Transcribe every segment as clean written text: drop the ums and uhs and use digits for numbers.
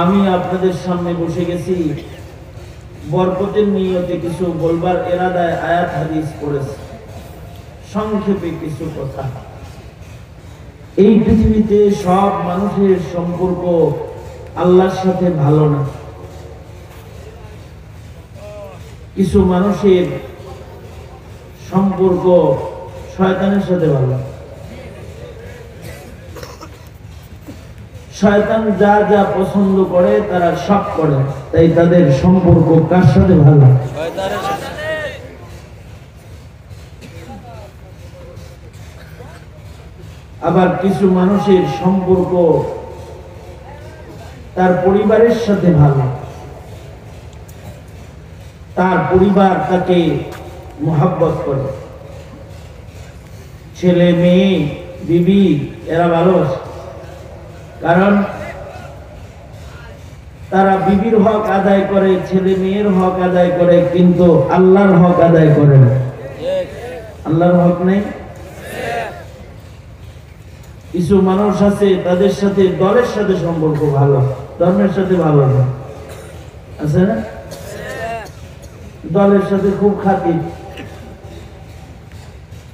আমি আপনাদের সামনে বসে গেছি বরকতের নিয়তে কিছু বলবার ইরাদায় আয়াত হাদিস পড়েছি। সংক্ষেপে কিছু কথা। এই পৃথিবীতে সব মানুষের সম্পর্ক আল্লাহর সাথে ভালো না। কিছু মানুষের সম্পর্ক শয়তানের সাথে ভালো। শয়তান যা যা পছন্দ করে তারা সব করে, তাই তাদের সম্পর্ক কার সাথে ভালো? আবার কিছু মানুষের সম্পর্ক তার পরিবারের সাথে ভালো, তার পরিবার তাকে মোহাব্বত করে, ছেলে মেয়ে বিবি এরা ভালোবাসে, কারণ তারা বিবির হক আদায় করে, ছেলে মেয়ের হক আদায় করে, কিন্তু আল্লাহর হক আদায় করে না। আল্লাহর হক নেই। কিছু মানুষ আছে তাদের সাথে দলের সাথে সম্পর্ক ভালো, ধর্মের সাথে ভালো না, আছে না? দলের সাথে খুব খাতির,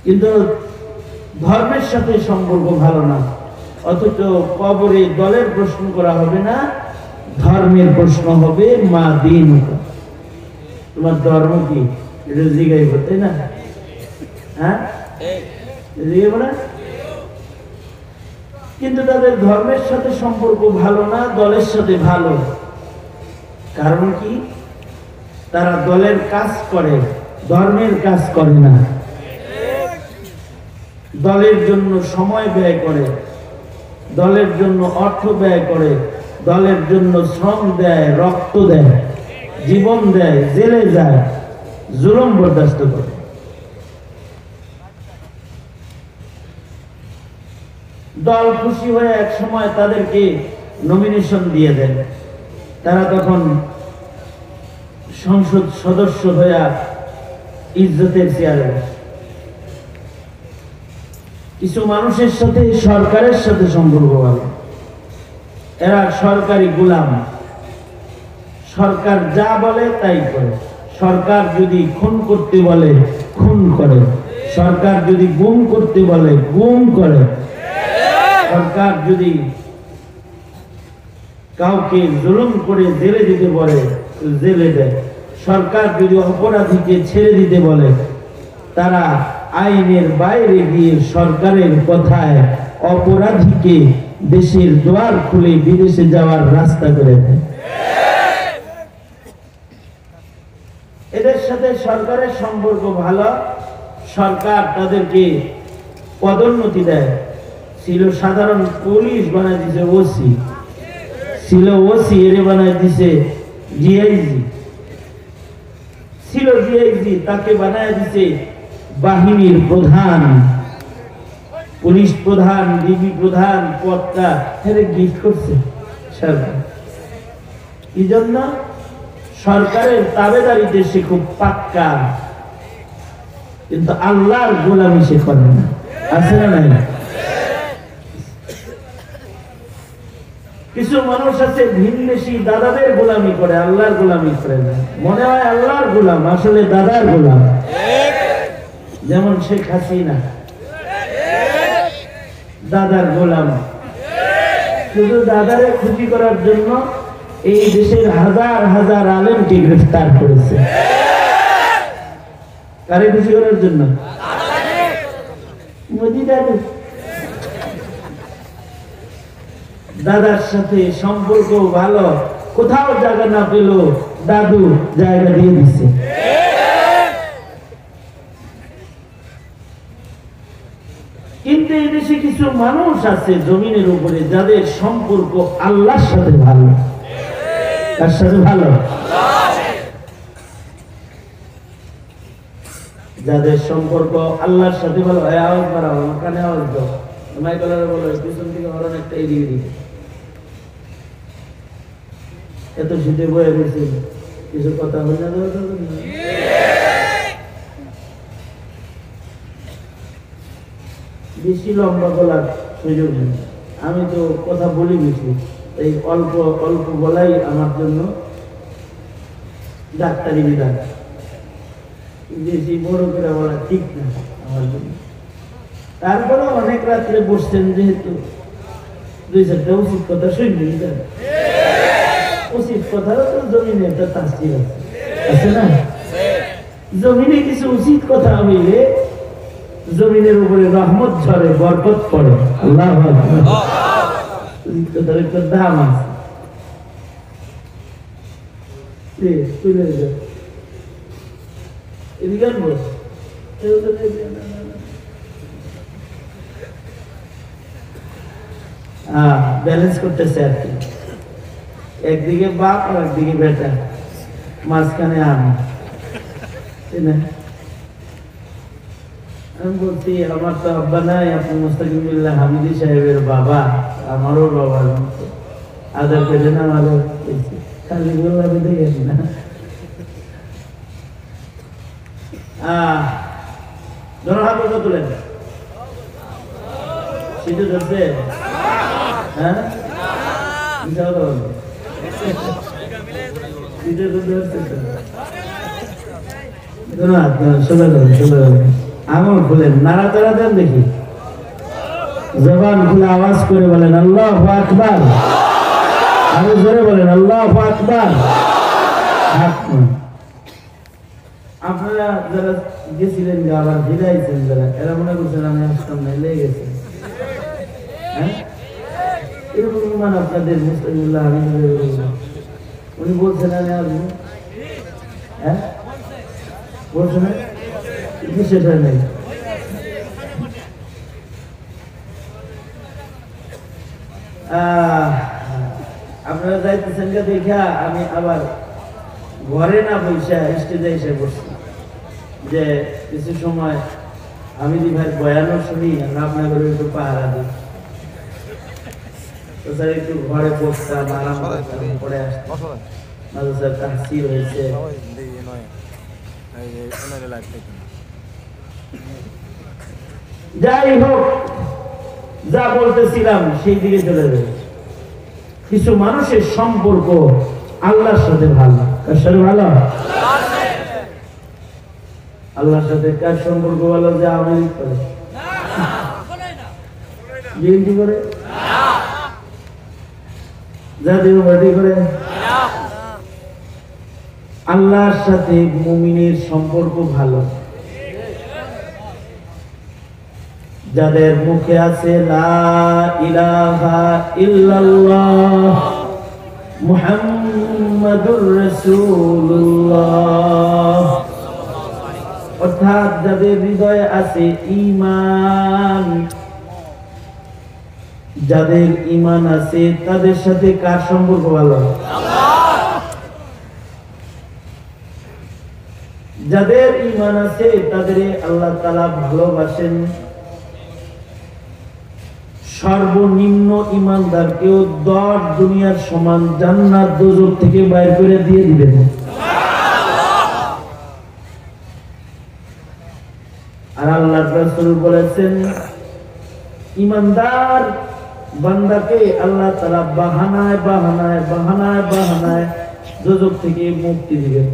কিন্তু ধর্মের সাথে সম্পর্ক ভালো না। অথচ কবরে দলের প্রশ্ন করা হবে না, ধর্মের প্রশ্ন হবে। মা দিন, তোমার ধর্ম কি, এটা জিজ্ঞাসা করতে না? হ্যাঁ, জিজ্ঞাসা না। কিন্তু তাদের ধর্মের সাথে সম্পর্ক ভালো না, দলের সাথে ভালো। কারণ কি? তারা দলের কাজ করে, ধর্মের কাজ করে না। দলের জন্য সময় ব্যয় করে, দলের জন্য অর্থ ব্যয় করে, দলের জন্য শ্রম দেয়, রক্ত দেয়, জীবন দেয়, জেলে যায়, জুলুম বরদাস্ত করে। দল খুশি হয়ে এক সময় তাদেরকে নমিনেশন দিয়ে দেন, তারা তখন সংসদ সদস্য হয়ে ইজ্জতের চেয়ারে বসে। কিছু মানুষের সাথে সরকারের সাথে সম্পর্ক ভালো, এরা সরকারি গোলাম, সরকার যা বলে তাই করে। সরকার যদি খুন করতে বলে খুন করে, সরকার যদি গুম করতে বলে গুম করে, সরকার যদি কাউকে জুলুম করে জেলে দিতে বলে জেলে দেয়, সরকার যদি অপরাধীকে ছেড়ে দিতে বলে তারা আইনের বাইরে গিয়ে সরকারের কথায় অপরাধীকে দেশের দ্বার খুলে বিদেশে যাওয়ার রাস্তা করে দেয়। এদের সাথে সরকারের সম্পর্ক ভালো, সরকার তাদেরকে পদোন্নতি দেয়। ছিল সাধারণ পুলিশ, বানায় দিছে ওসি, ছিল ওসি এরে বানায় দিছে ডিআইজি, ছিল ডিআইজি তাকে বানায় দিছে বাহিনীর প্রধান, পুলিশ প্রধান, ডিবি প্রধান পদটা হেরে গিফট করছে সরকার। এই জন্য সরকারের তাবেদারিতে সে খুব পাক্কা, কিন্তু আল্লাহর গোলামি সে করে না। আছে না নাই? কিছু মানুষ আছে ভিনদেশী দাদাদের গোলামি করে, আল্লাহর গোলামি করে না। মনে হয় আল্লাহর গোলাম, আসলে দাদার গোলাম। যেমন শেখ হাসিনা দাদার গোলাম, শুধু দাদারে খুশি করার জন্য এই দেশের হাজার হাজার আলেমকে গ্রেফতার করেছে। কারে খুশি করার জন্য? মোদি দাদু। দাদার সাথে সম্পর্ক ভালো, কোথাও জায়গা না পেল দাদু জায়গা দিয়ে দিচ্ছে। কিন্তু এই দেশে কিছু মানুষ আছে জমিনের উপরে যাদের সম্পর্ক আল্লাহর সাথে ভালো। কার সাথে ভালো? যাদের সম্পর্ক আল্লাহর সাথে ভালো। আওয়াজ বাড়াও, কানে আওয়াজ দাও, মাইকলারে বলো পিছন থেকে হরণ একটা এড়িয়ে দিবে। এত শীতে বয়ে গেছে, কিছু কথা হয়ে যাবে। বেশি লম্বা বলার সুযোগ নেই, আমি তো কথা বলে গেছি, এই অল্প অল্প বলাই আমার জন্য ডাক্তারি বিধান, বেশি বড় করে বলা ঠিক না আমার জন্য। তারপরে অনেক রাত্রে বসছেন, যেহেতু দুই চারটা উচিত কথা শুনবেন, উচিত কথারও তো জমিনে একটা তাসির আছে না? জমিনে কিছু উচিত কথা হইলে জমিনের উপরে রহমত ঝরে, বরকত পড়ে। আল্লাহু আকবার। উচিত কথার একটা দাম আছে। ব্যালেন্স করতেছে আর কি, একদিকে বাপ আর একদিকে বেটা, মাঝখানে আমি। আমি বলছি আমার তো আব্বা নাই, আপনি মুস্তাকিমুল্লাহ হামিদি সাহেবের বাবা, আমারও বাবার মতো আদর পেলেন, আমারও খালি বললাম দেখেছি না। হাত তুলেন, সিটে ধরছে, হ্যাঁ আঙুল খুলেন, নাড়াচাড়া দেন দেখি, জবান খুলে আওয়াজ করে বলেন আল্লাহু আকবার, আরো জোরে বলেন আল্লাহু আকবার। আপনারা যারা গেছিলেন আবার ফিরাইছেন, যারা এরা মনে করছেন আমি আসতাম না, লেগে গেছে। হ্যাঁ, এরকম ইমান আপনাদের মুস্তাকিমুল্লাহ উনি বলছেন আমি আসবো, হ্যাঁ বলছেন সেটা নেই। আপনারা যাইতেছেন দেখা আমি আবার ঘরে না বসে স্টেজে এসে বসছি, যে কিছু সময় আমি দি ভাই বয়ানও শুনি, আপনাদের একটু পাহারা দিই, তো স্যার একটু ঘরে বসতাম, আরাম করতাম, পরে আসতাম, মাঝে স্যার তাহসিল হয়েছে। যাই হোক, যা বলতেছিলাম সেই দিকে চলে যাবে। কিছু মানুষের সম্পর্ক আল্লাহর সাথে ভালো, কার সাথে ভালো? আল্লাহর সাথে। কার সম্পর্ক ভালো? যে আওয়ামী লীগ করে, বিএনপি করে, জাতীয় পার্টি করে। আল্লাহর সাথে মুমিনের সম্পর্ক ভালো, যাদের মুখে আছে লা ইলাহা ইল্লাল্লাহ মুহাম্মাদুর রাসূলুল্লাহ, অর্থাৎ যাদের হৃদয়ে আছে ঈমান, যাদের ঈমান আছে তাদের সাথে কার সম্পর্ক ভালো? যাদের ঈমান আছে তাদের আল্লাহ তাআলা ভালোবাসেন। সর্বনিম্ন ঈমানদারকেও 10 দুনিয়ার সমান জান্নাত দোজখ থেকে বাইর করে দিয়ে দিবেন। আর আল্লাহর রাসূল বলেছেন ঈমানদার বান্দাকে আল্লাহ তাআলা বাহানায় বাহানায় বাহানায় বাহানায় দোজখ থেকে মুক্তি দিবেন।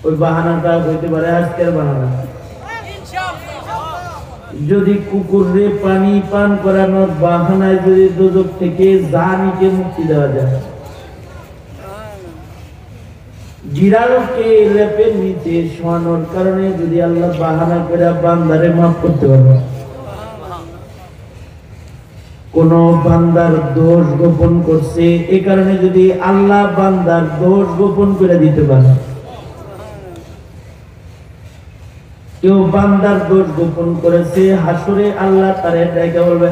ওই বাহানাটা হইতে পারে আজকের বাহানা, যদি কুকুরে পানি পান করানোর বাহানায় যদি দোজখ থেকে জানিকে মুক্তি দেওয়া যায়, জিরালকে লেপের নিচে শোয়ানোর কারণে যদি আল্লাহ বাহানা করে বান্দারে মাফ করতে পারে, কোন বান্দার দোষ গোপন করছে এ কারণে যদি আল্লাহ বান্দার দোষ গোপন করে দিতে পারে, কেউ বান্দার দোষ গোপন করেছে, হাসরে আল্লাহ তারে ডাইকা বলবে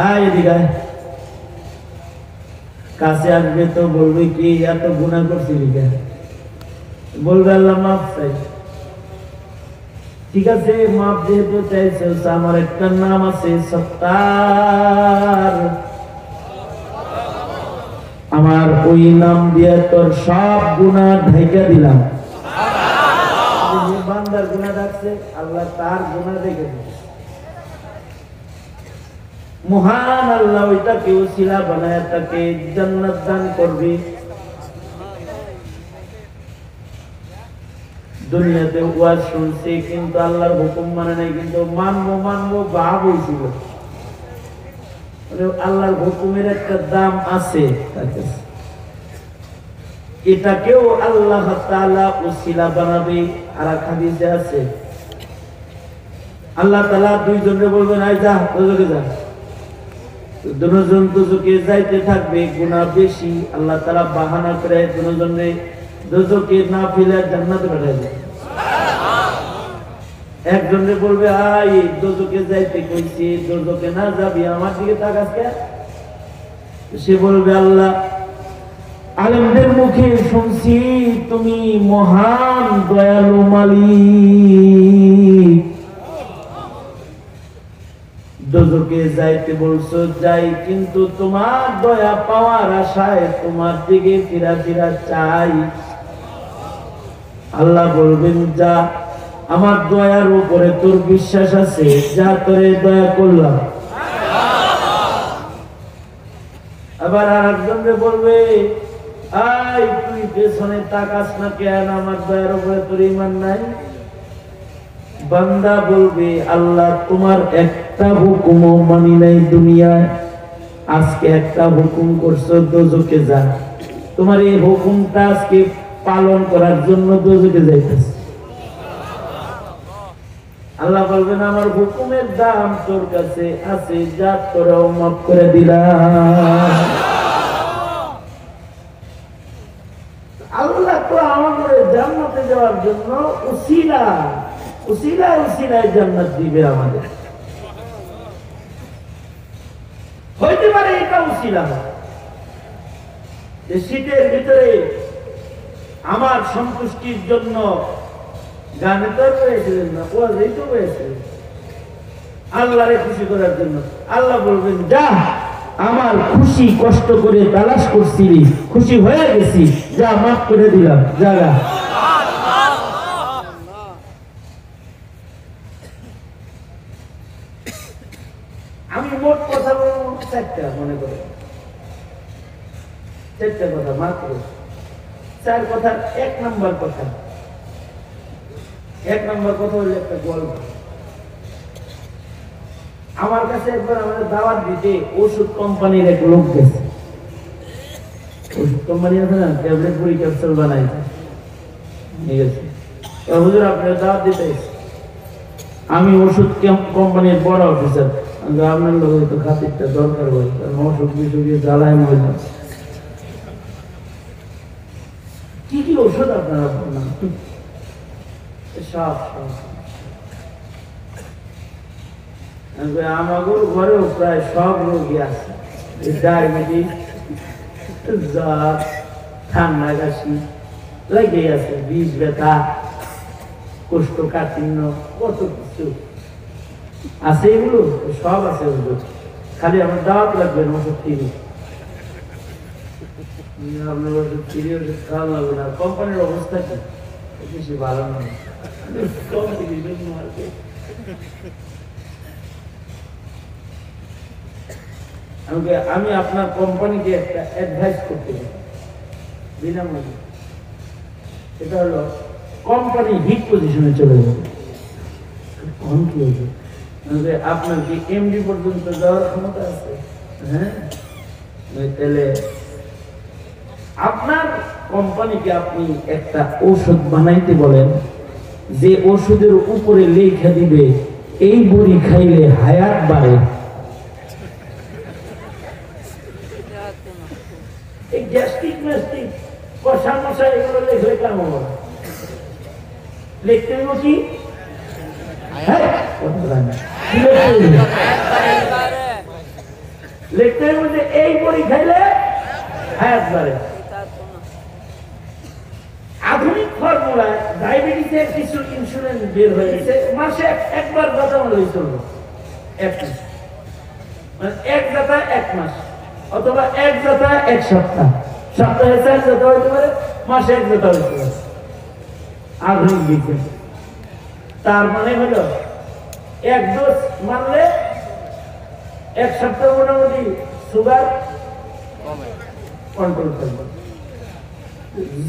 আয় এদিকে আয়, কাছে আসবে তো বলবে কি এত গুনাহ করছিলি কেন? বলবে আল্লাহ মাফ চাই। ঠিক আছে, মাফ যেহেতু চাইছে, আমার একটা নাম আছে সত্তার, আমার ওই নাম দিয়ে তোর সব গুনাহ ঢাইকা দিলাম। বান্দার গুনাহ ডাকছে, আল্লাহ তার গুনাহ দেখে দিবে। মহান আল্লাহ ওইটাকে ওসিলা বানায় তাকে জান্নাত দান করবে। দুনিয়াতে ওয়াজ শুনছে কিন্তু আল্লাহর হুকুম মানে নাই, কিন্তু মানবো ভাব হয়েছিল। আল্লাহর হুকুমের একটা দাম আছে তার কাছে, এটাকেও আল্লাহ তাআলা ওসিলা বানাবে। আর এক হাদিসে আছে আল্লাহ তাআলা দুইজনে বলবেন আয় যা দোজখে যা, দুজন দোজখে যাইতে থাকবে, গুনাহ বেশি। আল্লাহ তাআলা বাহানা করে দুজনে দোজখে না ফেলে জান্নাতে পাঠায় দেয়। একজনে বলবে আয় দোজখে যাইতে কইছি, দোজখে না যাবি, আমার দিকে তাকাস কেন? সে বলবে আল্লাহ আলেমদের মুখে শুনছি তুমি মহান দয়ালু মালিক, দোজখে যাইতে বলছো যাই, কিন্তু তোমার দয়া পাওয়ার আশায় তোমার দিকে ফিরা চাই। আল্লাহ বলবেন যা, আমার দয়ার উপরে তোর বিশ্বাস আছে, যা তোরে দয়া করলাম। আবার আর একজনকে বলবে আয় তুই পেছনে তাকাস না কেন, আমার দয়ার উপরে তোর ঈমান নাই? বান্দা বলবে আল্লাহ তোমার একটা হুকুমও মানি নাই দুনিয়ায়, আজকে একটা হুকুম করছো দোজখে যা, তোমার এই হুকুমটা আজকে পালন করার জন্য দোজখে যাইতেছে। আল্লাহ বলবেন আমার হুকুমের দাম তোর কাছে আছে, যা তোরাও মাফ করে দিলাম। আল্লাহ তো আমাদের জান্নাতে যাওয়ার জন্য উসিলায় জান্নাত দিবে আমাদের। হইতে পারে এটা উসিলা যে শীতের ভিতরে আমার সন্তুষ্টির জন্য গানে তো পেয়েছিলেন না, ওয়াজেই তো পেয়েছিলেন আল্লাহরে খুশি করার জন্য। আল্লাহ বলবেন যা, আমার খুশি কষ্ট করে তালাশ করছিলি, খুশি হয়ে গেছি, যা মাফ করে দিলাম, জায়গা। আমি মোট কথা বলবো চারটা, মনে করে চারটা কথা, মাত্র চার কথা। এক নম্বর কথা হলো একটা গল্প। আমার কাছে একবার আমাদের দাওয়াত দিতে ওষুধ কোম্পানির এক লোক গেছে। ওষুধ কোম্পানি আছে না, ট্যাবলেট পুরি ক্যাপসুল বানাই, ঠিক আছে, হুজুর আপনার দাওয়াত দিতে। আমি ওষুধ কোম্পানির বড় অফিসার, আপনার লোক তো খাতিরটা দরকার হয়, কারণ ওষুধ বিষুধ জ্বালায় মহিলা। কি ওষুধ আপনারা বললাম? সব আমাদের ঘরেও প্রায় সব রোগী আছে, ডায়াবেটিস, জ্বর, ঠান্ডা কাশি লেগে আছে, বিষ ব্যথা, কোষ্ঠকাঠিন্য, কত কিছু আছে, এগুলো সব আছে ওষুধ। খালি আমার দাওয়াত লাগবেন ওষুধ ফিরি, আপনার ওষুধ ফিরি, ওষুধ খাওয়া লাগবে না। কোম্পানির অবস্থা কি বেশি ভালো নয়, আমি আপনার কোম্পানিকে একটা অ্যাডভাইস করতে চাই বিনামূল্যে। এটা হলো কোম্পানি হিট পজিশনে চলে যাবে। আপনার কি এমডি পর্যন্ত যাওয়ার ক্ষমতা আছে? হ্যাঁ, তাহলে আপনার কোম্পানিকে আপনি একটা ঔষধ বানাইতে বলেন, যে ওষুধের উপরে লেখা দিবে এই বড়ি খাইলে হায়াত বাড়ে। এই গ্যাস্ট্রিক ম্যাস্ট্রিক কষা মশা এগুলো লেখলে কেন লিখতে হইব কি? লিখতে হইব যে এই বড়ি খাইলে হায়াত বাড়ে। আধুনিক ফর্মুলায় ডায়াবেটিসের কিছু ইনসুলিন বের হয়েছে, মাসে একবার গতামূল চলবে, এক মাস, মানে এক জাতা এক মাস, অথবা এক জাতা এক সপ্তাহ, সপ্তাহে 4 জাতা হইতে পারে, মাসে 1 জাতা হইতে পারে। আধুনিক বিজ্ঞান তার মানে হলো 1 ডোজ মানলে এক সপ্তাহ মোটামুটি সুগার কন্ট্রোল করবে।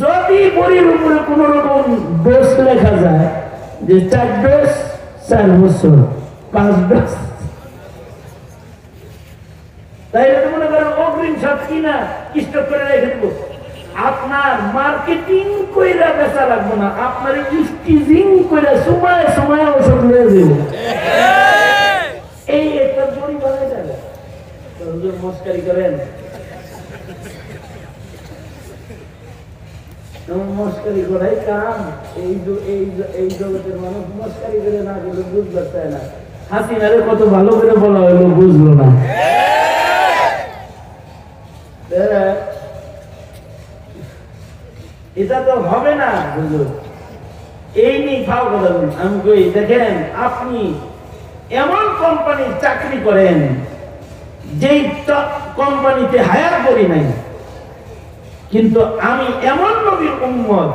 যদি বড়ির উপরে কোন রকম ডোজ লেখা যায় যে 4 ডোজ 4 বছর 5 ডোজ, তাইলে তো মনে করেন অগ্রিম সব কিনা স্টক করে রেখে দেবো। আপনার মার্কেটিং কইরা বেচা লাগবে না, আপনার স্টিজিং কইরা সময় সময় ওষুধ লয়ে দেবে। এই একটা বড়ি বানাই যাবে হুজুর মস্কারি করেন, মস্কারি করাই কাম। এই জগতের মানুষ মস্কারি করে না গেলে বুঝতে চায় না। হাসিনারে কত ভালো করে বলা হইলো, বুঝলো না। এটা তো হবে না হুজুর, এই নিয়ে খাও কথা বলুন। আমি কই দেখেন, আপনি এমন কোম্পানির চাকরি করেন যেই কোম্পানিতে হায়ার করি নাই, কিন্তু আমি এমন নবীর উম্মত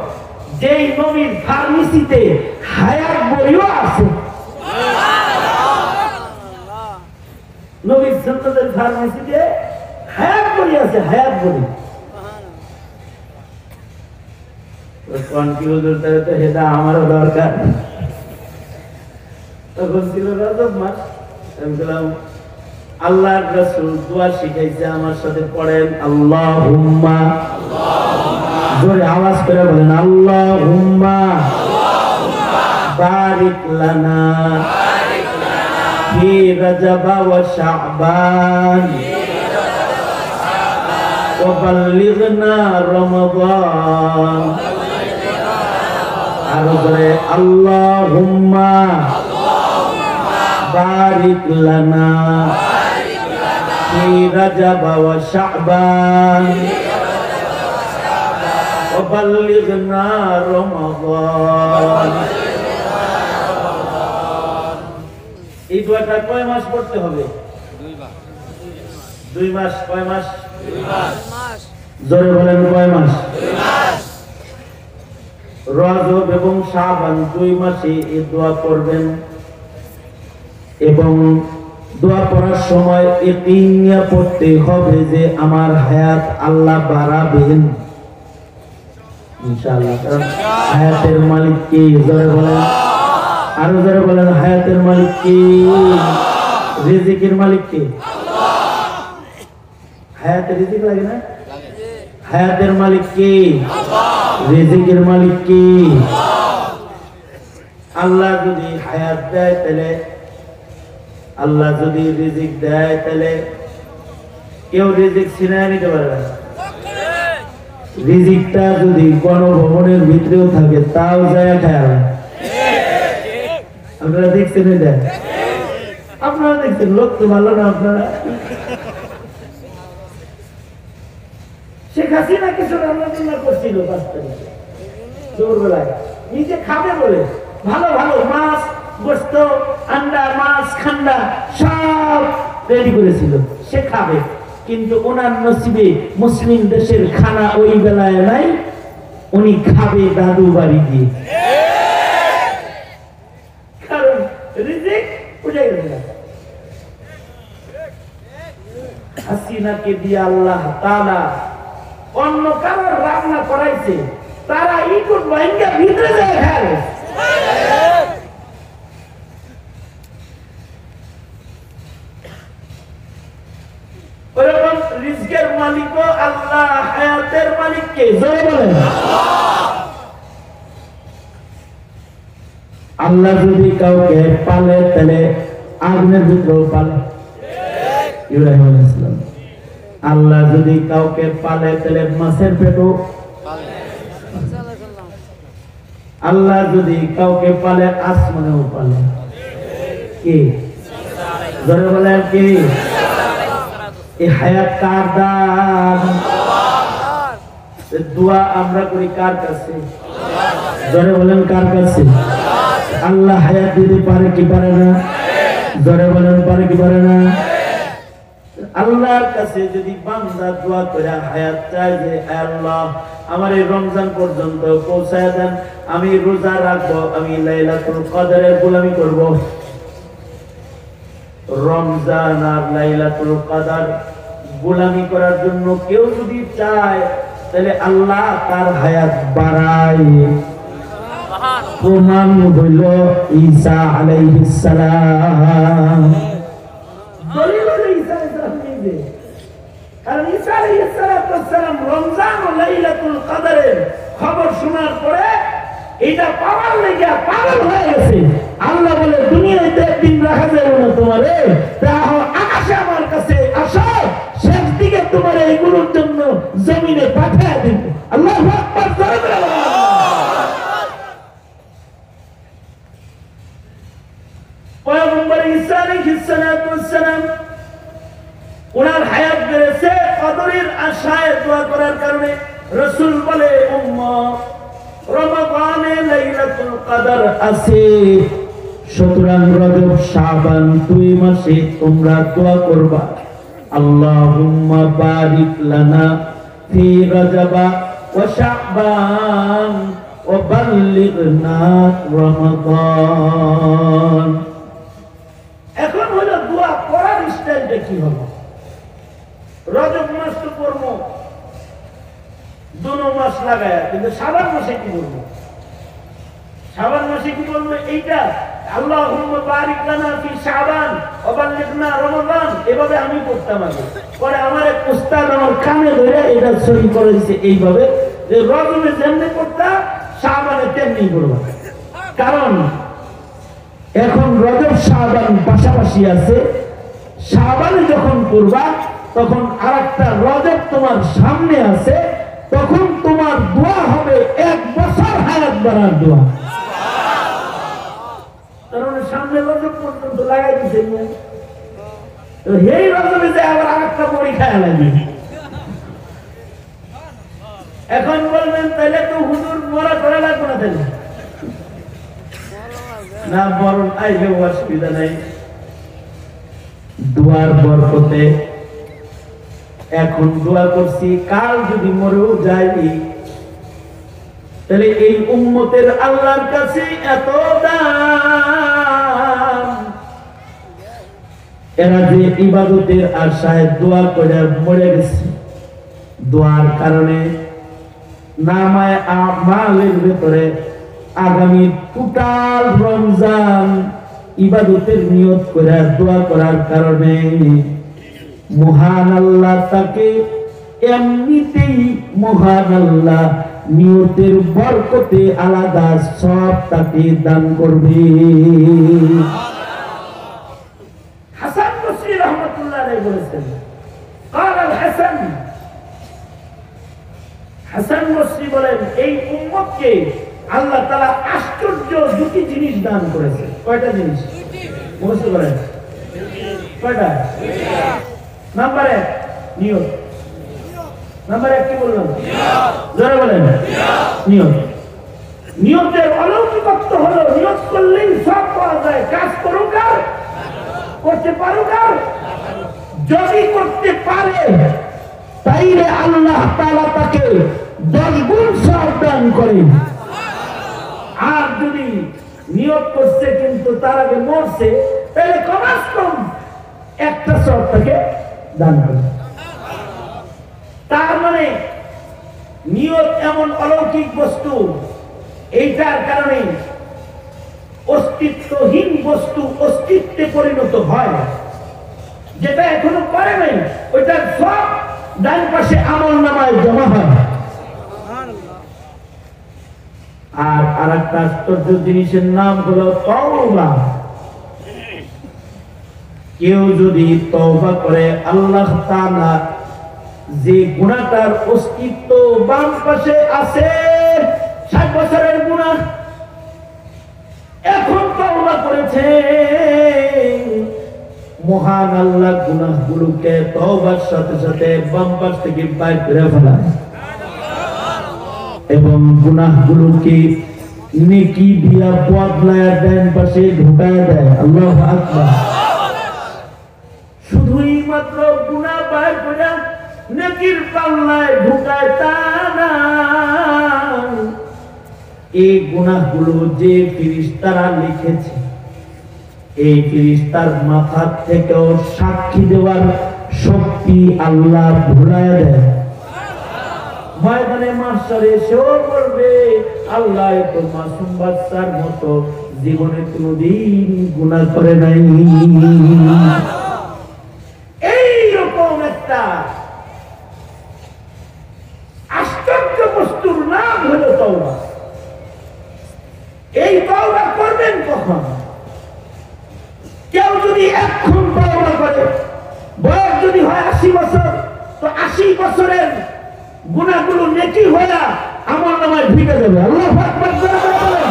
যেই নবীর ফার্মেসিতে হায়ার বইও আছে। নবীর সুন্নতের ফার্মেসিতে হায়ার বই আছে, হায়ার বই। আমারও দরকার। তখন ছিল রজব মাস, আমি বললাম আল্লাহর রাসূল দোয়া শিখাইছে, আমার সাথে পড়েন আল্লাহুম্মা, জোরে আওয়াজ করে বলেন আল্লাহুম্মা বারিক লানা ফি রজব ওয়া শাবান ওয়া বাল্লিগনা রমাদান। আর জোরে আল্লাহুম্মা বারিক লানা ফি রজব ওয়া শাবান ওয়া বাল্লিগনা রমাদান। এই দোয়াটা কয় মাস পড়তে হবে? 2 মাস। কয় মাস? 2 মাস। জোরে বলেন কয় মাস? 2 মাস। রজব এবং শাবান 2 মাসে এই দোয়া পড়বেন, এবং দোয়া পড়ার সময় ইয়াকিন নিয়ে পড়তে হবে যে আমার হায়াত আল্লাহ বাড়াবেন ইনশাআল্লাহ। কারণ হায়াতের মালিক কে? জোরে বলেন, আরো জোরে বলেন, হায়াতের মালিক কে? রিজিকের মালিক কে? হায়াতের রিজিক লাগে না? হায়াতের মালিক কে? রিজিকের মালিক কে? আল্লাহ যদি হায়াত দেয় তাহলে, আল্লাহ যদি রিজিক দেয় তাহলে কেউ রিজিক ছিনায় নিতে পারবে না। রিজিকটা যদি গণভবনের ভিতরেও থাকে তাও যায় খায়। আপনারা দেখছেন এটা? আপনারা দেখছেন, লোক তো ভালো না আপনারা। শেখ হাসিনা কিছু রান্না করছিল 5 তারিখে দুপুরবেলায়, নিজে খাবে বলে ভালো ভালো মাছ, গোস্ত, আন্ডা, মাছ, খান্ডা সব রেডি করেছিল, সে খাবে। কিন্তু ওনার নসিবে মুসলিম দেশের খানা ওই বেলায় নাই, উনি খাবে দাদু বাড়ি দিয়ে। কারণ রিজিক উঠে গেছে। হাসিনাকে দিয়ে আল্লাহ তাআলা অন্য কারোর রান্না করাইছে, তারা ইটুট ভাঙ্গা ভিতরে যায় খায়। ওরকম রিজকের মালিক আল্লাহ, হায়াতের মালিক কে? জোরে বলেন আল্লাহ। যদি কাউকে পালে তাহলে আগুনের ভিতরেও পালে। ইব্রাহিম আলাইহিস সালাম। আল্লাহ যদি কাউকে পালে তাহলে মাছের পেটও পালে। আল্লাহ যদি কাউকে পালে আসমানেও পালে। কে? জোরে বলেন কে? এই হায়াত কার দান? দোয়া আমরা করি কার কাছে? জোরে বলেন কার কাছে? আল্লাহ হায়াত দিতে পারে কি পারে না? জোরে বলেন পারে কি পারে না? আল্লাহর কাছে যদি বান্দা দোয়া করে হায়াত চায় যে আল্লাহ আমার এই রমজান পর্যন্ত পৌঁছায় দেন, আমি রোজা রাখবো, আমি লাইলাতুল কদরের গোলামি করব, রমজান আর লাইলাতুল কদর গোলামি করার জন্য কেউ যদি চায় তাহলে আল্লাহ তার হায়াত বাড়ায়। প্রমাণ হইল ঈসা আলাইহিস সালাম। দলিল হলো ঈসা আলাইহিস সালাম নিজে। কারণ ঈসা আলাইহিস সালাম রমজান ও লাইলাতুল কদরের খবর শোনার পরে এটা পাওয়ার লেগে পাগল হয়ে গেছে। আল্লাহ বলে দুনিয়াতে একদিন রাখা যাবে না তোমারে, তাহলে আকাশে আমার কাছে আসো, শেষ দিকে তোমার এইগুলোর জন্য জমিনে পাঠিয়ে দিব। আল্লাহু আকবার। পয়গম্বর ঈসা আলাইহিস সালাম ওনার হায়াত বেড়েছে কদরের আশায় দোয়া করার কারণে। রাসূল বলে উম্মত রমাদানে লাইলাতুল কদর আছে, সুতরাং রজব শাবান 2 মাসে তোমরা দোয়া করবা, আল্লাহুম্মা বারিক লানা ফি রজবা ওয়া শাবান ওয়া বাল্লিগনা রমাদান। এখন হলো দোয়া করার স্টাইলটা কি হবে? রজব মাস তো করবো 2 মাস লাগায়, কিন্তু শাবান মাসে কি বলবো? শাবান মাসে কি বলবো? এইটা আল্লাহুম্মা বারিক লানা ফি শাবান ওয়া বাল্লিগনা রমাদান এভাবে আমি করতাম আগে। পরে আমার এক উস্তাদ আমার কানে ধরে এটা সহি করে দিয়েছে এইভাবে যে রজবে যেমনি করতাম শাবানে তেমনি করবা। কারণ এখন রজব শাবান পাশাপাশি আছে, শাবানে যখন করবা তখন আরেকটা রজব তোমার সামনে আছে, তখন তোমার দোয়া হবে 1 বছর হায়াত বাড়ার দোয়া। কারণ সামনে রজব পর্যন্ত লাগাই দিছে, তো এই রজবে যে আবার আরেকটা পরীক্ষা লাগে। এখন বলবেন তাহলে তো হুজুর মরা করা লাগবে না, তাহলে না বরং আইলে অসুবিধা নাই। দোয়ার বরকতে এখন দোয়া করছি, কাল যদি মরেও যাই তাহলে এই উম্মতের আল্লাহর কাছে এত দাম। এরা যে ইবাদতের আশায় দোয়া করে মরে গেছে, দোয়ার কারণে নামায়ে আমালের ভেতরে আগামী টোটাল রমজান ইবাদতের নিয়ত করে দোয়া করার কারণে মহান আল্লাহ তাকে এমনিতেই মহান আল্লাহ নিয়তের বরকতে আলাদা সব তাকে দান করবে। হাসান বসরি রাহমাতুল্লাহ আলাইহি বলেছেন, কাল হাসান, হাসান বসরি বলেন এই উম্মতকে আল্লাহ তাআলা আশ্চর্য 2টি জিনিস দান করেছে। কয়টা জিনিস মুখস্থ করেন? কয়টা? নাম্বার 1 নিয়ত। নাম্বার 1 কি বললাম? জোরে বলেন। নিয়ত। নিয়তের অলৌকিকত্ব হলো নিয়ত করলেই সব পাওয়া যায়। কাজ করুক আর করতে পারুক আর যদি করতে পারে তাইলে আল্লাহ তাআলা তাকে 10 গুণ সওয়াব দান করেন। আর যদি নিয়ত করছে কিন্তু তার আগে মরছে তাহলে কমাস কম একটা সওয়াব তাকে দান করে। তার মানে নিয়ত এমন অলৌকিক বস্তু, এইটার কারণে অস্তিত্বহীন বস্তু অস্তিত্বে পরিণত হয়। যেটা এখনো করে নাই ওইটার সব ডান পাশে আমলনামায় জমা হয়। আর আরেকটা আশ্চর্য জিনিসের নাম হলো তওবা। কেউ যদি তওবা করে আল্লাহ তাআলা যে গুনাহটার অস্তিত্ব বাম পাশে আছে 60 বছরের গুনাহ, এখন তওবা করেছে, মহান আল্লাহ গুনাহগুলোকে তওবার সাথে সাথে বাম পাশ থেকে বাইর করে ফেলায় এবং গুনাহগুলোকে নেকি দিয়া বদলায় ডান পাশে ঢুকায় দেয়। আল্লাহু আকবার। শুধুই মাত্র গুনাহ বাইর করে নেকির পাল্লায় ঢুকায় তা না, এই গুনাহগুলো যে ফেরেশতারা লিখেছে এই ফেরেশতার মাথা থেকেও সাক্ষী দেওয়ার শক্তি আল্লাহ ভুলায় দেয়। ময়দানে মাশারে সেও করবে আল্লাহ এত মাসুম বাচ্চার মতো জীবনে কোনদিন গুনাহ করে নাই। এইরকম একটা আশ্চর্য বস্তুর নাম হলো তওবা। এই তওবা করবেন কখন? কেউ যদি এখন তওবা করে, বয়স যদি হয় 80 বছর, তো 80 বছরের গুনাহগুলো নেকি হয়ে আমলনামায় ঢুকে যাবে। আল্লাহু আকবার বলেন।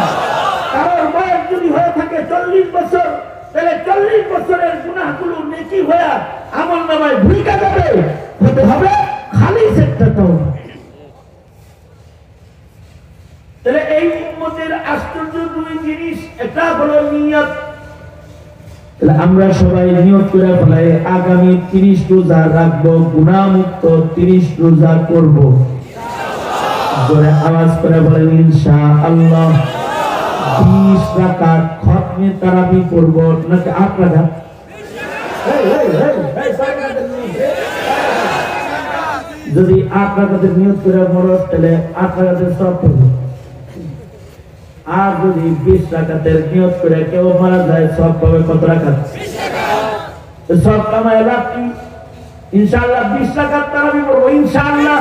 কারণ বয়স যদি হয়ে থাকে 40 বছর, তাহলে 40 বছরের গুনাহগুলো নেকি হয়ে আমলনামায় ঢুকে যাবে। হতে হবে খালিস একটা তওবা। তাহলে এই উম্মতের আশ্চর্য দুই জিনিস, একটা হলো নিয়ত। আমরা সবাই নিয়ত করে ফেলাই আগামী 30 রোজা রাখবো, গুনাহ মুক্ত 30 রোজা করব। জোরে আওয়াজ করে বলেন ইনশাআল্লাহ। 20 রাকাত খতমে তারাবি করব নাকি 8 রাকাত? যদি 8 রাকাতের নিয়ত করে মরস তাহলে 8 রাকাতের সওয়াব পাবো। আর যদি 20 রাকাতের নিয়ত করে কেউ মারা যায় সওয়াব পাবে কত রাকাত? 20 রাকাত। সওয়াব কামায় লাভ কি? ইনশাআল্লাহ 20 রাকাত তারাবি করব ইনশাআল্লাহ।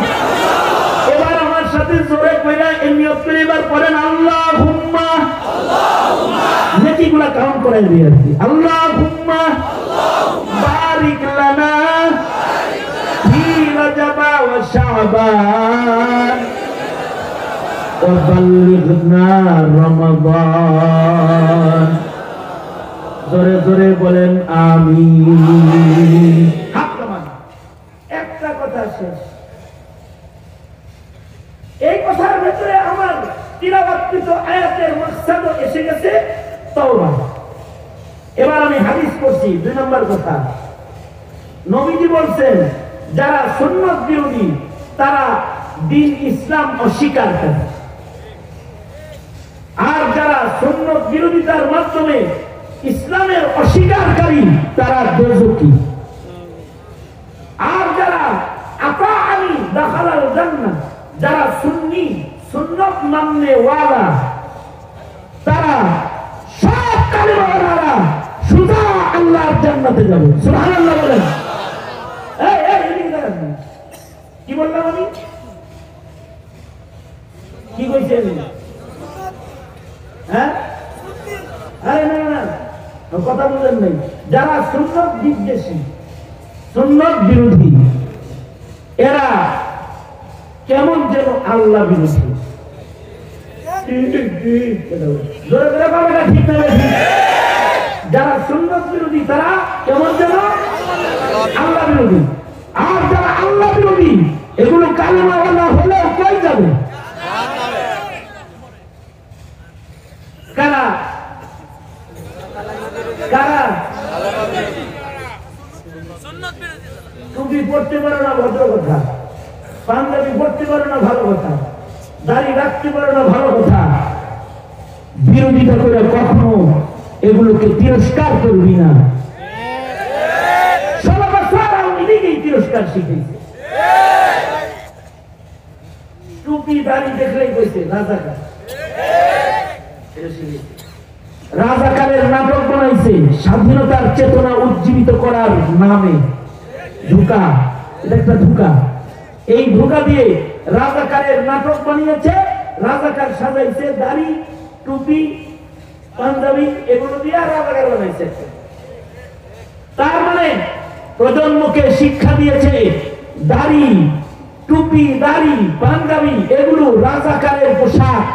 এবার আমার সাথে জোরে কইরা এই নিয়ত করে এবার পড়েন আল্লাহুম্মা নেকিগুলা কাউন্ট করে দিই আর কি। আল্লাহুম্মা বারিক লানা ফি রজব ওয়া শাবান وبلغنا رمضان। জোরে জোরে বলেন আমিন। একটা কথা শেষ। এই কথার ভিতরে আমার তিলাওয়াতকৃত আয়াতের মাকসাদ এসে গেছে তওবা। এবার আমি হাদিস পড়ছি 2 নম্বর কথা। নবীজি বলছেন যারা সুন্নাত বিরোধী তারা দিন ইসলাম অস্বীকার করে, আর যারা সুন্নাত বিরোধিতার মাধ্যমে ইসলামের অস্বীকারী তারা দোজখী। আর যারা আতাআনি দাখালাল জান্নাহ, যারা সুন্নি সুন্নাত মাননে ওয়ালা তারা সব কালেমাওয়ালারা সুজা আল্লাহর জান্নাতে যাবে। সুবহানাল্লাহ বলেন। কি বললাম আমি? কি কইছেন? হ্যাঁ, আরে না না কথা বলেন নাই। যারা সুন্নাত বিদ্বেষী সুন্নাত বিরোধী এরা কেমন যেন আল্লাহ বিরোধী। যারা সুন্নাত বিরোধী তারা কেমন যেন আল্লাহ বিরোধী। আর যারা আল্লাহ বিরোধী এগুলো কালেমাওয়ালা হলেও কই যাবে? কারা কারা? টুপি পড়তে পারো না ভদ্র কথা, পাঞ্জাবি পড়তে পারো না ভালো কথা, দাড়ি রাখতে পারো না ভালো কথা। বিরোধিতা করে কখনো এগুলোকে তিরস্কার করবি না। 16 বছর আওয়ামী লীগই তিরস্কার শিখেছে। টুপি দাড়ি দেখলেই কইছে রাজাকার। রাজাকারের নাটক বানাইছে স্বাধীনতার চেতনা উজ্জীবিত করার নামে। ধোঁকা, এটা একটা ধোঁকা। এই ধোঁকা দিয়ে রাজাকারের নাটক বানিয়েছে, রাজাকার সাজাইছে, দাড়ি টুপি পাঞ্জাবি এগুলো দিয়ে রাজাকার বানাইছে। তার মানে প্রজন্মকে শিক্ষা দিয়েছে দাড়ি টুপি দাড়ি পাঞ্জাবি এগুলো রাজাকারের পোশাক,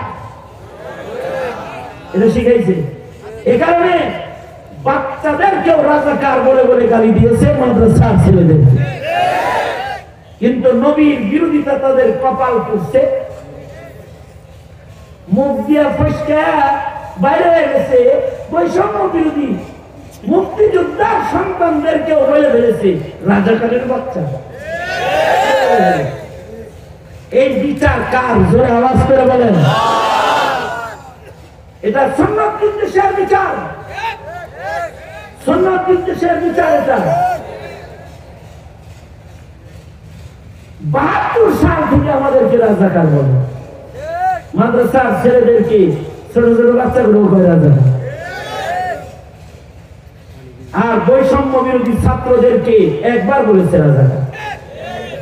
এটা শিখাইছে। এ কারণে বাচ্চাদেরকেও রাজাকার বলে বলে গালি দিয়েছে মাদ্রাসার ছেলেদেরকে। কিন্তু নবীর বিরোধিতা তাদের কপাল পুড়ছে, মুখ দিয়া ফসকা বাইরে হয়ে গেছে। বৈষম্য বিরোধী মুক্তিযোদ্ধার সন্তানদেরকেও বলে ফেলেছে রাজাকারের বাচ্চা। এই বিচার কার? জোরে আওয়াজ করে বলেন। এটা সুন্নাত বিদ্বেষের বিচার। সুন্নাত বিদ্বেষের বিচার এটা। 72 সাল থেকে আমাদেরকে রাজাকার বলে, মাদ্রাসার ছেলেদেরকে, ছোট ছোট বাচ্চাগুলো করে রাজাকার, আর বৈষম্য বিরোধী ছাত্রদেরকে একবার বলেছে রাজাকার,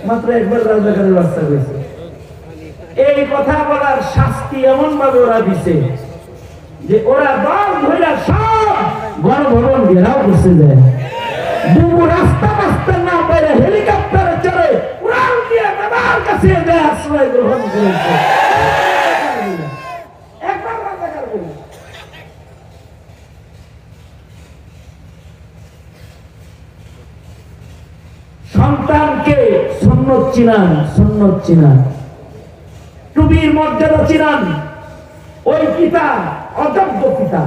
মাত্র একবার রাজাকারের বাচ্চা হয়েছে। এই কথা বলার শাস্তি এমন ভাবে ওরা দিছে যে ওরা দল ধরে সব গণভবন ঘেরাও করছে যায়, বুবু রাস্তা রাস্তা না বাইরে হেলিকপ্টারে চড়ে উড়ান দিয়ে বাবার কাছে যায় আশ্রয় গ্রহণ করেছে। একবার রাজাকার বলে। সন্তানকে সুন্নত চিনান, সুন্নত চিনান, টুপির মর্যাদা চিনান। ওই পিতা অযোগ্য পিতা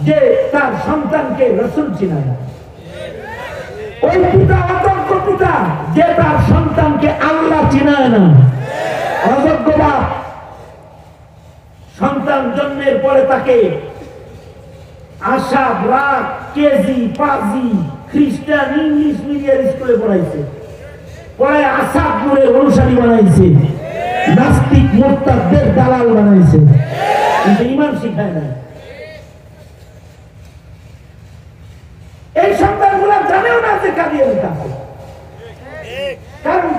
যে তার সন্তানকে রাসূল চিনায় না। ওই পিতা অযোগ্য পিতা যে তার সন্তানকে আল্লাহ চিনায় না। অযোগ্য বাপ সন্তান জন্মের পরে তাকে আশা, রাগ, কেজি, পাজি, খ্রিস্টান, ইংলিশ মিডিয়াম স্কুলে পড়াইছে, পড়ায় আসাদ নূরের অনুসারী বানাইছে, নাস্তিক মুরতাদদের দালাল বানাইছে, কিন্তু ঈমান শিখায় না। এই সন্তানগুলো জানেও না যে কাদিয়ানি কাফের, কারণ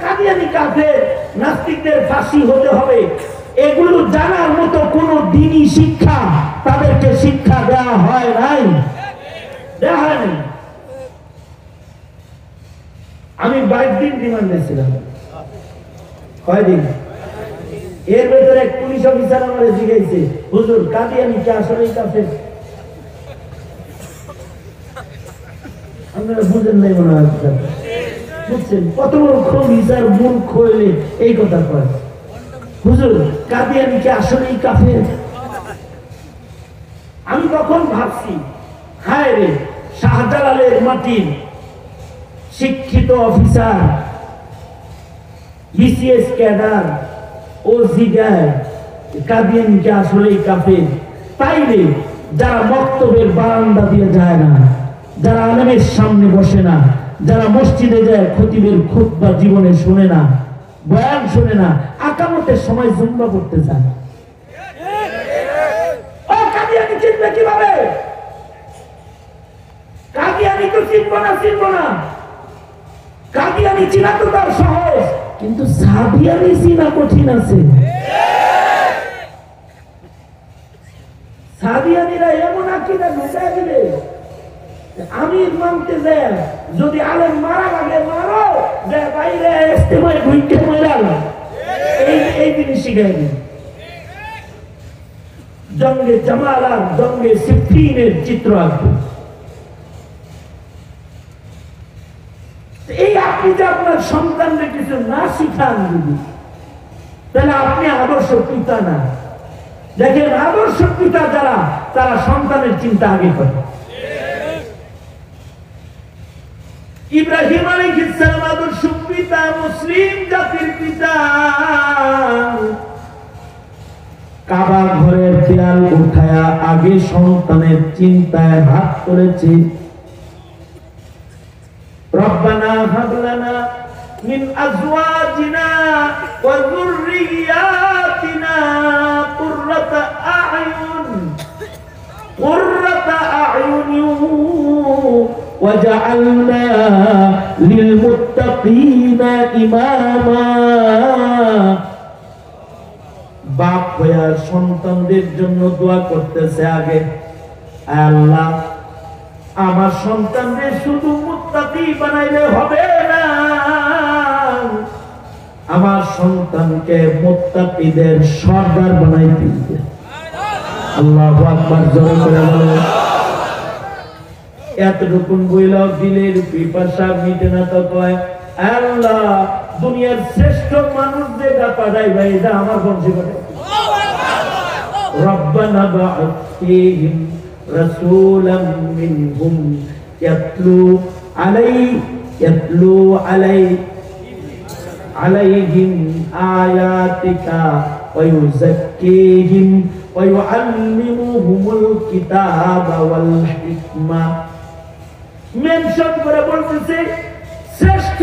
কাদিয়ানি কাফের, নাস্তিকদের ফাঁসি হতে হবে, এগুলো জানার মতো কোন দ্বীনি শিক্ষা তাদেরকে শিক্ষা দেওয়া হয় নাই, দেওয়া হয়নি। আমি 22 দিন রিমান্ডে ছিলাম। কয়দিন? এর ভেতরে এক পুলিশ অফিসার আমারে জিজ্ঞাসা, হুজুর কাদিয়ানি কি আসলেই কাফের? আপনারা বুঝেন নাই মনে হয়, বুঝছেন? কত বড় খবিসার মূর্খ হইলে এই কথা কয়, হুজুর কাদিয়ানি কি আসলেই কাফের? আমি তখন ভাবছি, হায় রে, শাহজালালের মাটির শিক্ষিত অফিসার, বিসিএস ক্যাডার ও জিগায় কাদিয়ানি কি আসলেই কাফের? তাইলে যারা বক্তব্যের বারান্দা দিয়ে যায় না, যারা আলেমের সামনে বসে না, যারা মসজিদে যায় খতিবের খুতবা জীবনে শুনে না, বয়ান শুনে না, আকামতের সময় জুম্বা করতে চায়, ও কাদিয়ানি চিনবে কিভাবে? কাদিয়ানি তো চিনবো না, চিনবো না। কাদিয়ানি চিনা তো তার সহজ, কিন্তু সাদিয়ানি চিনা কঠিন আছে। সাদিয়ানিরা এমন আকীদা ঢুকায় দিবে, আমি মানতে যায় যদি আলেম মারা লাগে মারো, যে বাইরে ইস্তেমায় ঢুকে মারাল, এই জিনিস শিখাই দিন। জঙ্গে জামাল আর জঙ্গে সিফিনের চিত্র আঁকবে। এই আপনি যে আপনার সন্তানকে কিছু না শিখান যদি, তাহলে আপনি আদর্শ পিতা না। দেখেন, আদর্শ পিতা যারা, তারা সন্তানের চিন্তা আগে করে। ইব্রাহিম আলাইহিস সালাম আদর্শ পিতা, মুসলিম জাতির পিতা। কাবা ঘরের দেয়াল উঠায়া আগে সন্তানের চিন্তায় হাত করেছে। রব্বানা হাব লানা মিন আজওয়াজিনা ওয়া যুররিয়াতিনা কুররাতা আ'য়ুন ওয়াজআলনা লিল মুত্তাকিনা ইমামা। বাপ হইয়া সন্তানদের জন্য দোয়া করতেছে আগে, আল্লাহ আমার সন্তানদের শুধু মুত্তাকি বানাইলে হবে না, আমার সন্তানকে মুত্তাকিদের সর্দার বানাইতে হবে। আল্লাহু আকবার, জোরে করে বলো। এতটুকুন বইলাও দিলের পিপাসা মিটে না, তো কয় আল্লাহ দুনিয়ার শ্রেষ্ঠ মানুষ যেটা পাঠাই ভাই, এটা আমার বংশে পাঠাই। রব্বানা বা'আথ ফীহিম রাসূলাম মিনহুম ইয়াতলু আলাইহিম আয়াতিকা ওয়া ইউযাক্কিহিম ওয়া ইউআল্লিমুহুমুল কিতাবা ওয়াল হিকমা। মেনশন করে বলতেছে শ্রেষ্ঠ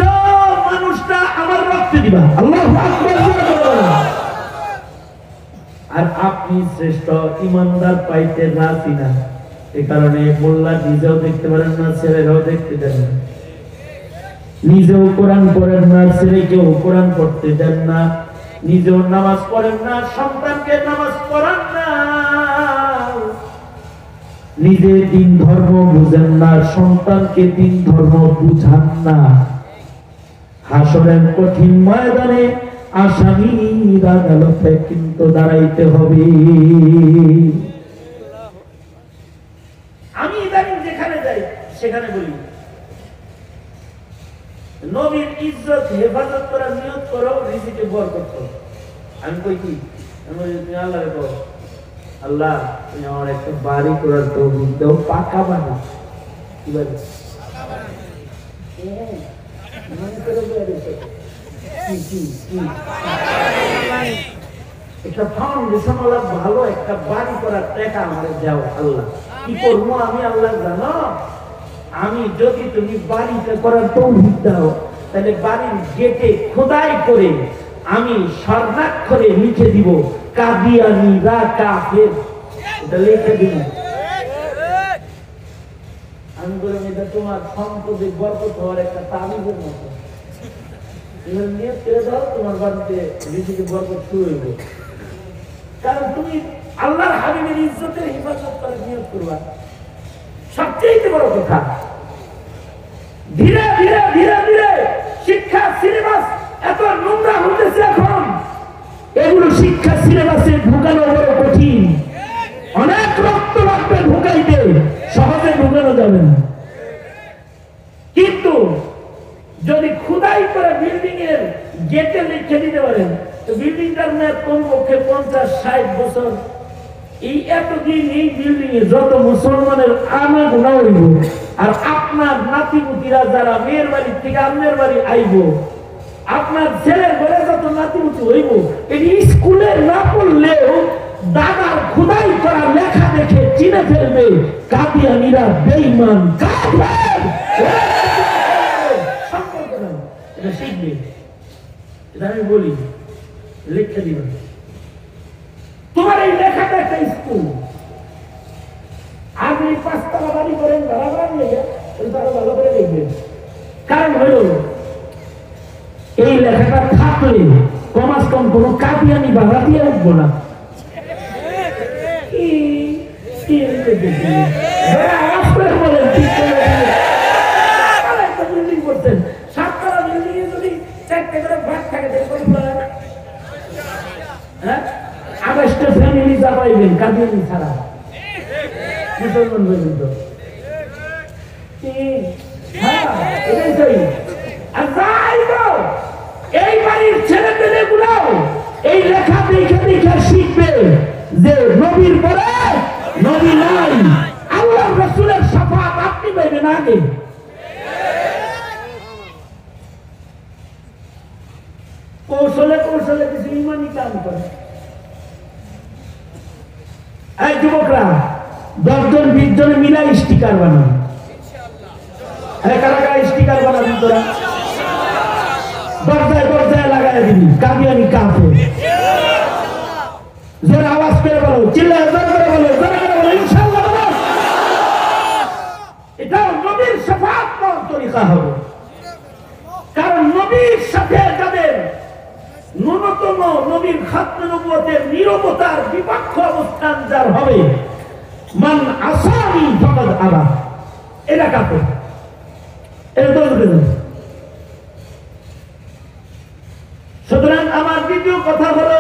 মানুষটা আমার রক্তে দিবা। আল্লাহু আকবার। আর আপনি শ্রেষ্ঠ ইমানদার পাইতে রাজি না, এই কারণে মোল্লা নিজেও দেখতে পারেন না, ছেলেরাও দেখতে দেন না, নিজেও কোরআন পড়েন না, ছেলেকেও কোরআন পড়তে দেন না, নিজেও নামাজ পড়েন না, সন্তানকে নামাজ পড়ান না, নিজে দিন ধর্ম বুঝেন না, সন্তানকে দিন ধর্ম বুঝান না। হাসরের কঠিন ময়দানে আসামির আদালতে কিন্তু দাঁড়াইতে হবে। আমি ইদানিং যেখানে যাই সেখানে বলি নবীর ইজ্জত হেফাজত করার নিয়ত করো, রিজিকে বরকত করো। আমি কই কি তুমি আল্লাহরে কও, আল্লাহ তুমি আমার একটা বাড়ি করার তৌফিক দাও, পাকা বাড়ি। কি বাড়ি? একটা ফাউন্ডেশন ওলা ভালো একটা বাড়ি করার টাকা আমাদের দাও আল্লাহ। কি করবো আমি আল্লাহ জানো? আমি যদি তুমি বাড়িটা করার তৌফিক দাও তাহলে বাড়ির গেটে খোদাই করে আমি স্বর্ণাক্ষরে লিখে দিব কাদিয়ানীরা কাফের। এটা লিখে দিব। আমি বললাম এটা তোমার সম্পদে বরকত হওয়ার একটা তাবিজের মতো। নিয়ত করে দাও, তোমার বাড়িতে রিজিকে বরকত শুরু হইবে। কারণ তুমি আল্লাহর হাবিবের ইজ্জতের হেফাজত করার নিয়ত করবা, সবচেয়ে বড় কথা। ধীরে ধীরে ধীরে ধীরে শিক্ষা সিলেবাস এত নোংরা হতেছে এখন, এগুলো শিক্ষা সিলেবাসে ঢুকানো বড় কঠিন। অনেক রক্ত লাগবে ঢুকাইতে, সহজে ঢুকানো যাবে না। কিন্তু যদি খুদাই করে বিল্ডিং এর গেটে লিখে দিতে পারেন, বিল্ডিংটার মেয়াদ কমপক্ষে 50-60 বছর। এই এতদিন এই বিল্ডিং এ যত মুসলমানের আনা গুণা হইব, আর আপনার নাতিপুতিরা যারা মেয়ের বাড়ি থেকে আপনার বাড়ি আইব, আপনার ছেলের ঘরে যত নাতিপুতি হইব, এই স্কুলে না পড়লেও দাদার খুদাই করা লেখা দেখে চিনে ফেলবে কাদিয়ানীরা বেঈমান কাফের। সম্পর্ক নাই, এটা শিখবে। এটা আমি বলি লিখে দিবেন। তোমার এই লেখাটা একটা স্কুল। আপনি 5 তলা বাড়ি করেন, ভাড়া নিয়ে তারা ভালো করে লিখবেন। কারণ হইল এই লেখাটা থাকলে কমাস কম কোনো কাদিয়ানি ভাড়া দিয়ে উঠবো না। এই বাড়ির ছেলে পেলে গুলাও এই লেখা দেখে দেখে শিখবে যে নবীর পরে নবী নাই, আল্লাহ রাসূলের শাফাত আপনি পাইবেন আগে। কৌশলে কৌশলে কিছু ইমানি কাম করে। এই যুবকরা 10 জন 20 জনে মিলা স্টিকার বানান। কারা কারা স্টিকার বানাবি তোরা? দরজায় দরজায় লাগাই দিবি কাদিয়ানী কাফের। জোরে আওয়াজ করে বলো, চিল্লায় জোরে করে বলো, জোরে করে বলো ইনশাআল্লাহ বলো। এটা নবীর শাফাত পাওয়ার তরিকা হবে। কারণ নবীর সাথে যাদের ন্যূনতম নবীর খাতমে নবুয়তের নীরবতার বিপক্ষ অবস্থান যার হবে, মান আসামি ফাকাদ আবা, এটা কাফের। এটা দরজা দেন। সুতরাং আমার দ্বিতীয় কথা হলো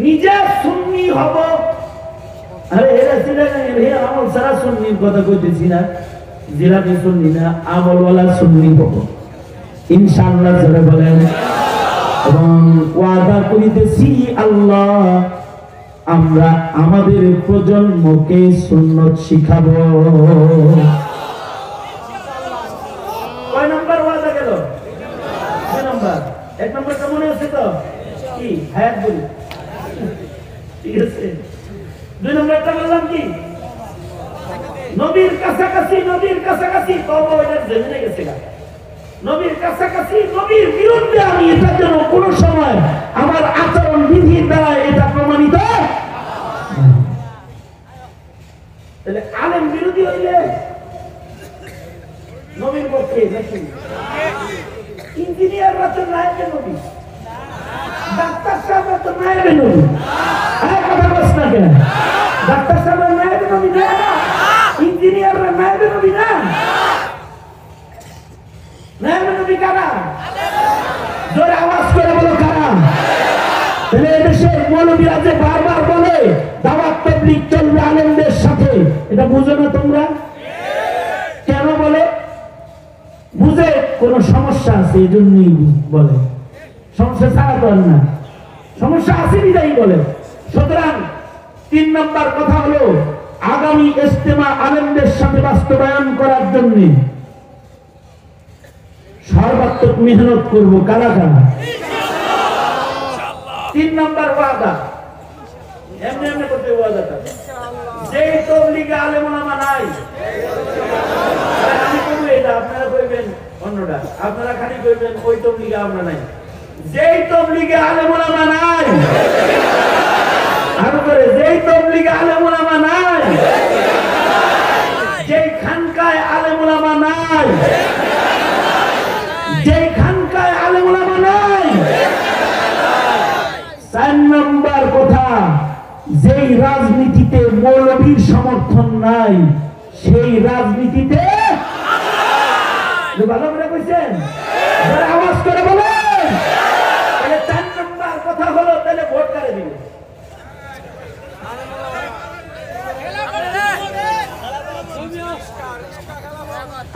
নিজে সুন্নি হব। আরে এরা ছিলেন আমল সারা সুন্নির কথা কইতেছি না, জিলাপি সুন্নি না, আমলওয়ালা সুন্নি হব ইনশাআল্লাহ। যারা বলেন এবং ওয়াদা করিতেছি আল্লাহ আমরা আমাদের প্রজন্মকে সুন্নত শিখাবো। কয় নাম্বার ওয়াদা গেল? 2 নাম্বার। 1 নাম্বারটা মনে আছে তো? কি হায়াত বলি, ঠিক আছে। 2 নাম্বারটা বললাম কি নবীর কাছাকাছি তবে ওইটার জেনে গেছে গা। নবীর কাছাকাছি, নবীর বিরুদ্ধে আমি এটার জন্য কোন সময় আমার আচরণ বিধির দ্বারা এটা প্রমাণিত। তাহলে আলেম বিরোধী হইলে নবীর পক্ষে নাকি? ইঞ্জিনিয়াররা তো নায়েবে নবী, ডাক্তার সাহেবরা তো নায়েবে নবী। আর কথা বলছ না কেন? ডাক্তার সাহেবরা নায়েবে নবী না, ইঞ্জিনিয়াররা নায়েবে নবী না। নায়েবে নবী কারা? জোরে আওয়াজ করে বলো কারা? তাহলে এদেশের মৌলবীরা যে বারবার বলে দাওয়াত তাবলীগ চলবে আলেমদের সাথে, এটা বুঝো না তোমরা? কেন বলে? বুঝে কোন সমস্যা আছে এই জন্যই বলে, সমস্যা ছাড়া তো না, সমস্যা আছে বিদায়ী বলে। সুতরাং 3 নম্বর কথা হলো আগামী ইজতেমা আলেমদের সাথে বাস্তবায়ন করার জন্য সর্বাত্মক মেহনত করব। কারা কারা? 3 নম্বর ওয়াদা, এমনি এমনি করতে ওয়াদাটা, যেই তাবলীগে আলেম ওলামা নাই, আমি কইব এটা, আপনারা কইবেন অন্যটা, আপনারা খালি কইবেন ওই তাবলীগে আমরা নাই। যেই তাবলীগে আলেম ওলামা নাই, আরো করে, যেই তাবলীগে আলেম ওলামা নাই, যেই খানকায় আলেম ওলামা নাই, যেই খানকায় আলেম ওলামা নাই। 4 নম্বর কথা, যেই রাজনীতিতে মৌলবীর সমর্থন নাই সেই রাজনীতিতে ভালো করে কইছেন, আওয়াজ করে বলেন। তাহলে 4 নম্বর কথা হলো তাহলে ভোট কারে দিবে?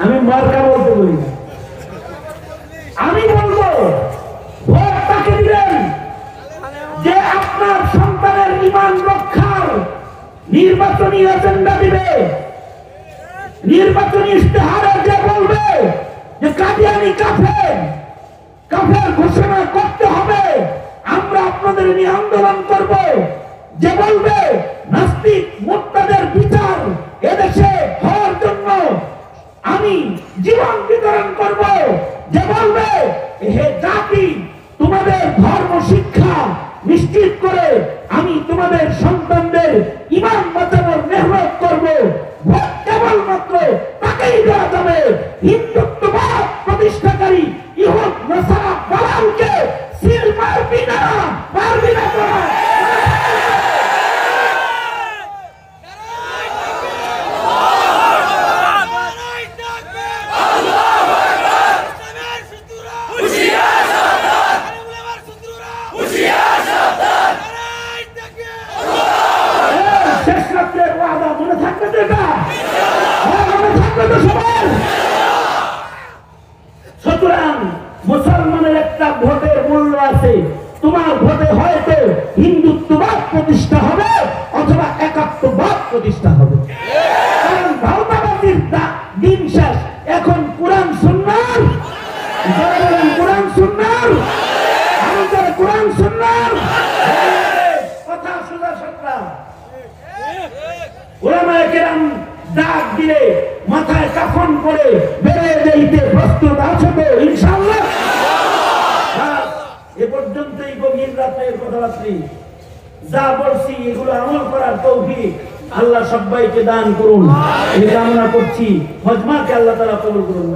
আমি মার্কা বলতে বলি না, আমি বলবো ভোট তাকে দিবেন যে আপনার সন্তানের ঈমান রক্ষার নির্বাচনী এজেন্ডা দিবে, নির্বাচনী ইশতেহারে যে বলবে যে কাদিয়ানী কাফের, কাফের ঘোষণা করতে হবে, আমরা আপনাদের নিয়ে আন্দোলন করব, যে বলবে নাস্তিক মুরতাদের বিচার এদেশে হওয়ার জন্য আমি জীবন বিতরণ করব, যে বলবে হে জাতি তোমাদের ধর্ম শিক্ষা নিশ্চিত করে আমি তোমাদের সন্তানদের ঈমান বাঁচানোর মেহনত করব, ভোট কেবলমাত্র তাকেই দেওয়া যাবে হিন্দুত্ববাদ প্রতিষ্ঠাকারী ইহুদ নাসারা দালালকে সিল মারবি না, পারবি না তোরা। সুতরাং মুসলমানের একটা ভোটের মূল্য আছে, তোমার ভোটে হয়তো হিন্দুত্ববাদ প্রতিষ্ঠা হবে অথবা একাত্মবাদ প্রতিষ্ঠা হবে, কারণ ভারতবাদীর দিন শেষ। এখন কোরআন সুন্নাহর, কোরআন সুন্নাহর, আমাদের কোরআন সুন্নাহর কথা সোজা সাপটা। উলামায়ে কেরাম ডাক দিলে মাথায় কাফন করে বেরিয়ে যাইতে প্রস্তুত আছো তো ইনশাআল্লাহ? এ পর্যন্তই গভীর রাতের কথাবার্তা যা বলছি এগুলো আমল করার তৌফিক আল্লাহ সবাইকে দান করুন, এই কামনা করছি। হজমাকে আল্লাহ তাআলা কবুল করুন।